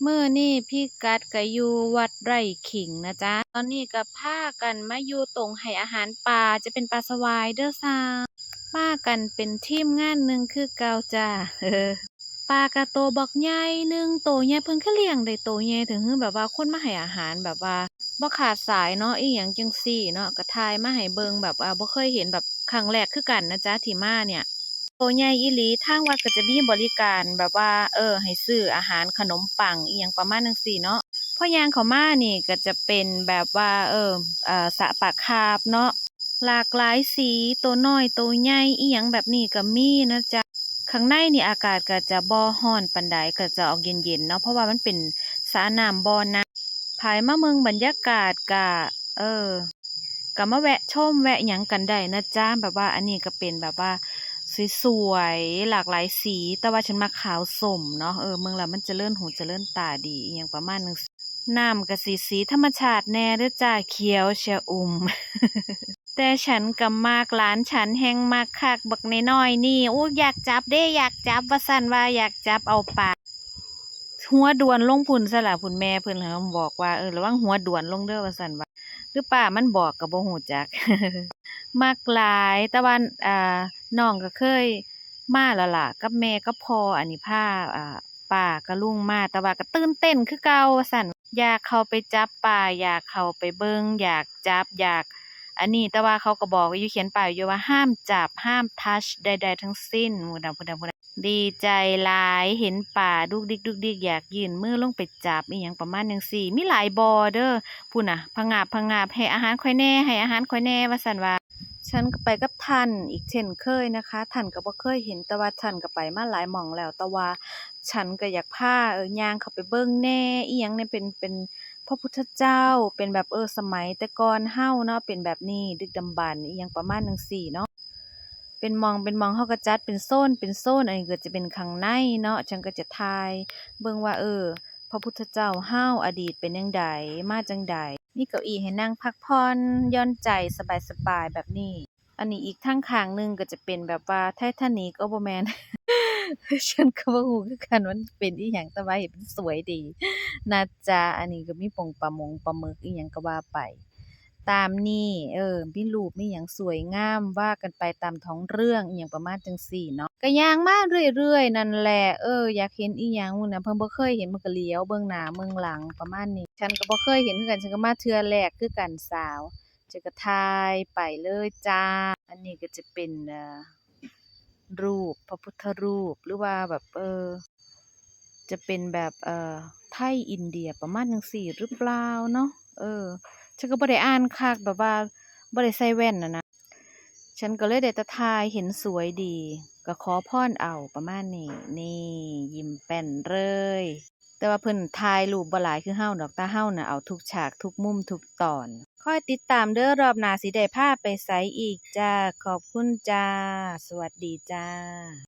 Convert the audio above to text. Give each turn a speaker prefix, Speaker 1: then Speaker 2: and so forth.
Speaker 1: มื้อนี้พี่กัดก็อยู่วัดไร่ขิงนะจ๊ะตอนนี้ก็พากันมาอยู่ตรงให้อาหารปลาจะเป็นปลาสวายเด้อซามากันเป็นทีมงานหนึ่งคือเก่าจ้าปลากะโตบักใหญ่หนึ่งโตใหญ่เพิ่นคือเลี้ยงได้โตใหญ่ถึงคือแบบว่าคนมาให้อาหารแบบว่าบ่ขาดสายเนาะอิหยังจั่งซี้เนาะก็ถ่ายมาให้เบิ่งแบบบ่เคยเห็นแบบครั้งแรกคือกันนะจ๊ะที่มาเนี่ย โตใหญ่อีหลีทางวัดก็จะมีบริการแบบว่าให้ซื้ออาหารขนมปังอิหยังประมาณจั่งซี้เนาะพอย่างเข้ามานี่ก็จะเป็นแบบว่าสระปลาคาร์ฟเนาะหลากหลายสีโตน้อยโตใหญ่อิหยังแบบนี้ก็มีนะจ๊ะข้างในนี่อากาศก็จะบ่ร้อนปานใดก็จะออกเย็นๆเนาะเพราะว่ามันเป็นสระน้ำบ่อน้ำไผมาเมืองบรรยากาศก็เออ ก็มาแวะชมแวะหยังกันได้นะจ๊ะแบบว่าอันนี้ก็เป็นแบบว่าสวยๆหลากหลายสีแต่ว่าฉันมาขาวส้มเนาะเมืองละมันเจริญหูเจริญตาดีอหยังประมาณนึงน้ำก็สีธรรมชาติแน่เด้อจ้าเขียวชอุ่มแต่ฉันก็มักหลานฉันแฮงมักคักบักน้อยๆนี่โอ้อยากจับเด้อยากจับว่าซั่นว่าอยากจับเอาปากหัวด่วนลงพุ่นซะล่ะพุ่นแม่เพิ่นเขาบอกว่าระวังหัวด่วนลงเด้อว่าซั่นว่า หรือป้ามันบอกก็บ่ฮู้จักมักหลายแต่ว่าอ่าน้องก็เคยมาแล้วล่ะกับแม่กับพ่ออันนี้พาป้ากับลุงมาแต่ว่าก็ตื่นเต้นคือเก่าว่าซั้นอยากเข้าไปจับปลาอยากเข้าไปเบิ่งอยากจับอยากอันนี้แต่ว่าเขาก็บอกอยู่เขียนป้ายอยู่ว่าห้ามจับห้ามทัชใดๆทั้งสิ้นพู้นน่ะพู้นน่ะพู้นน่ะดีใจหลายเห็นปลาดุกดิกดุกดิกอยากยื่นมือลงไปจับอิหยังประมาณจั่งซี้มีหลายบ่อเด้อ พู้นน่ะผงาบผงาบให้อาหารข้อยแหน่ให้อาหารข้อยแหน่ว่าซั่นว่าฉันก็ไปกับท่านอีกเช่นเคยนะคะท่านก็บ่เคยเห็นแต่ว่าท่านก็ไปมาหลายหม้องแล้วแต่ว่าฉันก็อยากพาย่างเข้าไปเบิ่งแหน่อิหยังเนี่ยเป็นพระพุทธเจ้าเป็นแบบสมัยแต่ก่อนเฮาเนาะเป็นแบบนี้ดึกดำบรรพ์อิหยังประมาณจั่งซี้เนาะเป็นหม้องเขาก็จัดเป็นโซนเป็นโซนอันนี้ก็จะเป็นข้างในเนาะฉันก็จะถ่ายเบิ่งว่าพระพุทธเจ้าเฮาอดีตเป็นจั่งใดมาจั่งใด มีเก้าอี้ให้นั่งพักผ่อนหย่อนใจสบายๆแบบนี้ อันนี้อีกทางข้างหนึ่งก็จะเป็นแบบว่าไททานิกโอ้บ่แม่นฉันก็บ่ฮู้คือกันว่ามันเป็นอิหยังแต่ว่าเห็นมันสวยดีนะจ๊ะอันนี้ก็มีปงปลามงปลาหมึกอิหยังก็ว่าไปตามนี้มีรูปมีหยังสวยงามว่ากันไปตามท้องเรื่องอิหยังประมาณจั่งซี้เนาะก็ย่างมาเรื่อยๆนั่นแหละอยากเห็นอิหยังพู้นน่ะเพิ่นบ่เคยเห็นเพิ่นก็เหลียวเบิ่งหน้าเบิ่งหลังประมาณนี้ฉันก็บ่เคยเห็นคือกันฉันก็มาเทื่อแรกคือกันสาวฉันก็ถ่ายไปเลยจ้ะอันนี้ก็จะเป็นรูปพระพุทธรูปหรือว่าแบบจะเป็นแบบไทยอินเดียประมาณจั่งซี้หรือเปล่าเนาะเออ ฉันก็บ่ได้อ่านคักแบบว่าบ่ได้ใส่แว่นน่ะนะฉันก็เลยได้แต่ถ่ายเห็นสวยดีก็ขอพรเอาประมาณนี้นี่ยิ้มแป้นเลยแต่ว่าเพิ่นถ่ายรูปบ่หลายคือเฮาดอกแต่เฮาน่ะเอาทุกฉากทุกมุมทุกตอนคอยติดตามเด้อรอบหน้าสิได้พาไปไสอีกจ้าขอบคุณจ้าสวัสดีจ้า